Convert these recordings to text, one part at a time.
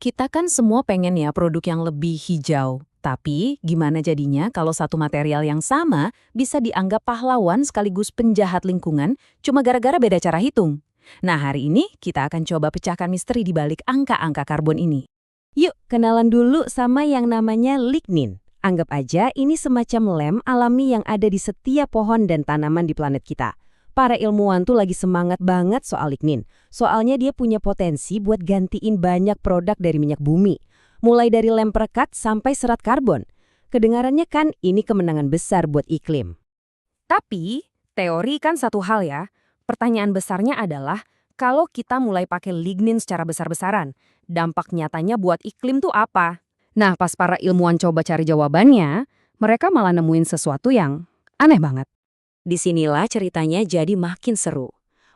Kita kan semua pengen ya produk yang lebih hijau. Tapi gimana jadinya kalau satu material yang sama bisa dianggap pahlawan sekaligus penjahat lingkungan cuma gara-gara beda cara hitung? Nah, hari ini kita akan coba pecahkan misteri di balik angka-angka karbon ini. Yuk, kenalan dulu sama yang namanya lignin. Anggap aja ini semacam lem alami yang ada di setiap pohon dan tanaman di planet kita. Para ilmuwan tuh lagi semangat banget soal lignin. Soalnya dia punya potensi buat gantiin banyak produk dari minyak bumi. Mulai dari lem perekat sampai serat karbon. Kedengarannya kan ini kemenangan besar buat iklim. Tapi, teori kan satu hal ya. Pertanyaan besarnya adalah, kalau kita mulai pakai lignin secara besar-besaran, dampak nyatanya buat iklim tuh apa? Nah, pas para ilmuwan coba cari jawabannya, mereka malah nemuin sesuatu yang aneh banget. Disinilah ceritanya jadi makin seru.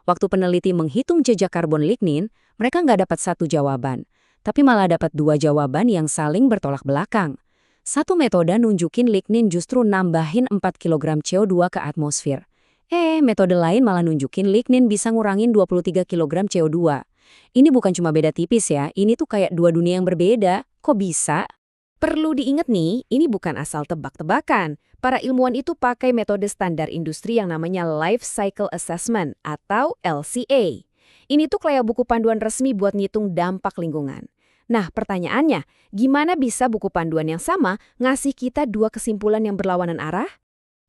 Waktu peneliti menghitung jejak karbon lignin, mereka nggak dapat satu jawaban, tapi malah dapat dua jawaban yang saling bertolak belakang. Satu metode nunjukin lignin justru nambahin 4 kg CO2 ke atmosfer. Metode lain malah nunjukin lignin bisa ngurangin 23 kg CO2. Ini bukan cuma beda tipis ya, ini tuh kayak dua dunia yang berbeda. Kok bisa? Perlu diingat nih, ini bukan asal tebak-tebakan. Para ilmuwan itu pakai metode standar industri yang namanya Life Cycle Assessment atau LCA. Ini tuh kayak buku panduan resmi buat ngitung dampak lingkungan. Nah, pertanyaannya, gimana bisa buku panduan yang sama ngasih kita dua kesimpulan yang berlawanan arah?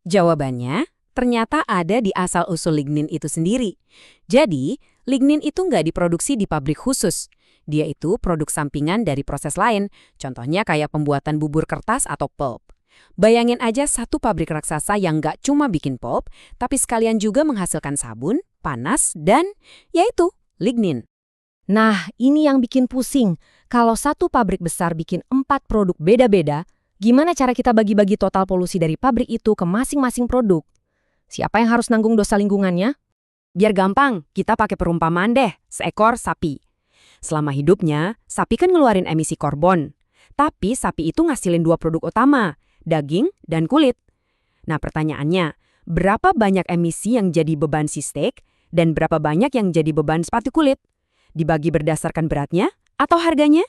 Jawabannya, ternyata ada di asal-usul lignin itu sendiri. Jadi, lignin itu nggak diproduksi di pabrik khusus. Dia itu produk sampingan dari proses lain, contohnya kayak pembuatan bubur kertas atau pulp. Bayangin aja satu pabrik raksasa yang nggak cuma bikin pulp, tapi sekalian juga menghasilkan sabun, panas, dan yaitu lignin. Nah, ini yang bikin pusing. Kalau satu pabrik besar bikin 4 produk beda-beda, gimana cara kita bagi-bagi total polusi dari pabrik itu ke masing-masing produk? Siapa yang harus nanggung dosa lingkungannya? Biar gampang, kita pakai perumpamaan deh, seekor sapi. Selama hidupnya, sapi kan ngeluarin emisi karbon. Tapi sapi itu ngasilin dua produk utama, daging dan kulit. Nah pertanyaannya, berapa banyak emisi yang jadi beban si steak dan berapa banyak yang jadi beban sepatu kulit? Dibagi berdasarkan beratnya atau harganya?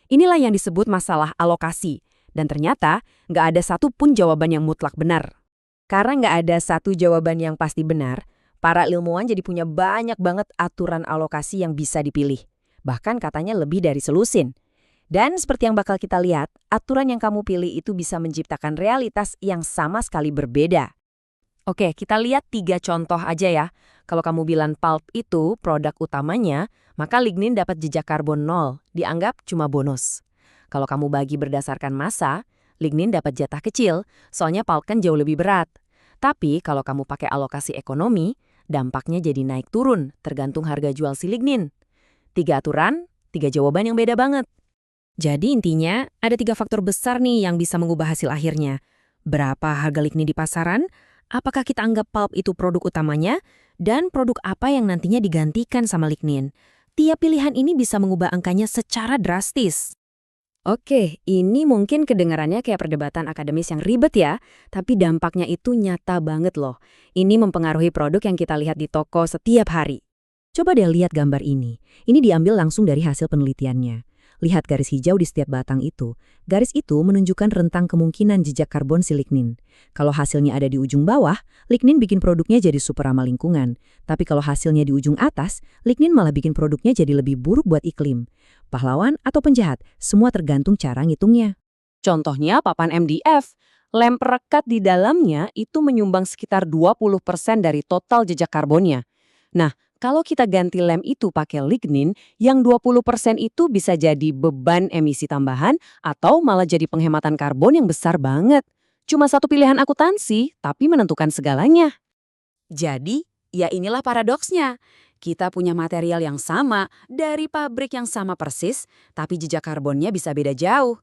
Inilah yang disebut masalah alokasi. Dan ternyata nggak ada satu pun jawaban yang mutlak benar. Karena nggak ada satu jawaban yang pasti benar, para ilmuwan jadi punya banyak banget aturan alokasi yang bisa dipilih. Bahkan katanya lebih dari selusin. Dan seperti yang bakal kita lihat, aturan yang kamu pilih itu bisa menciptakan realitas yang sama sekali berbeda. Oke, kita lihat 3 contoh aja ya. Kalau kamu bilang pulp itu produk utamanya, maka lignin dapat jejak karbon 0, dianggap cuma bonus. Kalau kamu bagi berdasarkan massa, lignin dapat jatah kecil, soalnya pulp kan jauh lebih berat. Tapi kalau kamu pakai alokasi ekonomi, dampaknya jadi naik turun, tergantung harga jual si lignin. 3 aturan, 3 jawaban yang beda banget. Jadi intinya, ada 3 faktor besar nih yang bisa mengubah hasil akhirnya. Berapa harga lignin di pasaran? Apakah kita anggap pulp itu produk utamanya? Dan produk apa yang nantinya digantikan sama lignin? Tiap pilihan ini bisa mengubah angkanya secara drastis. Oke, ini mungkin kedengarannya kayak perdebatan akademis yang ribet ya, tapi dampaknya itu nyata banget loh. Ini mempengaruhi produk yang kita lihat di toko setiap hari. Coba deh lihat gambar ini. Ini diambil langsung dari hasil penelitiannya. Lihat garis hijau di setiap batang itu. Garis itu menunjukkan rentang kemungkinan jejak karbon si lignin. Kalau hasilnya ada di ujung bawah, lignin bikin produknya jadi super ramah lingkungan. Tapi kalau hasilnya di ujung atas, lignin malah bikin produknya jadi lebih buruk buat iklim. Pahlawan atau penjahat, semua tergantung cara ngitungnya. Contohnya papan MDF. Lem perekat di dalamnya itu menyumbang sekitar 20% dari total jejak karbonnya. Nah, kalau kita ganti lem itu pakai lignin, yang 20% itu bisa jadi beban emisi tambahan atau malah jadi penghematan karbon yang besar banget. Cuma satu pilihan akuntansi, tapi menentukan segalanya. Jadi, ya inilah paradoksnya. Kita punya material yang sama, dari pabrik yang sama persis, tapi jejak karbonnya bisa beda jauh.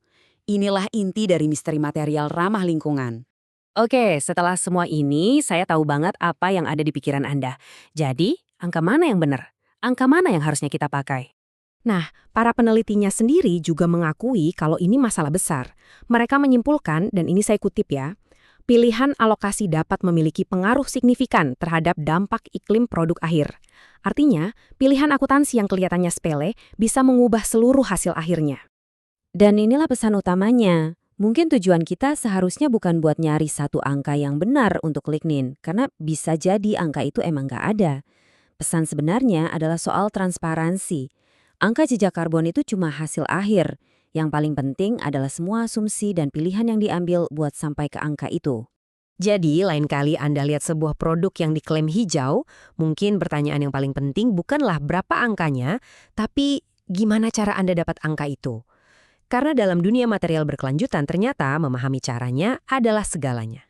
Inilah inti dari misteri material ramah lingkungan. Oke, setelah semua ini, saya tahu banget apa yang ada di pikiran Anda. Jadi, angka mana yang benar? Angka mana yang harusnya kita pakai? Nah, para penelitinya sendiri juga mengakui kalau ini masalah besar. Mereka menyimpulkan, dan ini saya kutip ya, pilihan alokasi dapat memiliki pengaruh signifikan terhadap dampak iklim produk akhir. Artinya, pilihan akuntansi yang kelihatannya sepele bisa mengubah seluruh hasil akhirnya. Dan inilah pesan utamanya. Mungkin tujuan kita seharusnya bukan buat nyari satu angka yang benar untuk lignin, karena bisa jadi angka itu emang nggak ada. Pesan sebenarnya adalah soal transparansi. Angka jejak karbon itu cuma hasil akhir. Yang paling penting adalah semua asumsi dan pilihan yang diambil buat sampai ke angka itu. Jadi, lain kali Anda lihat sebuah produk yang diklaim hijau, mungkin pertanyaan yang paling penting bukanlah berapa angkanya, tapi gimana cara Anda dapat angka itu. Karena dalam dunia material berkelanjutan ternyata memahami caranya adalah segalanya.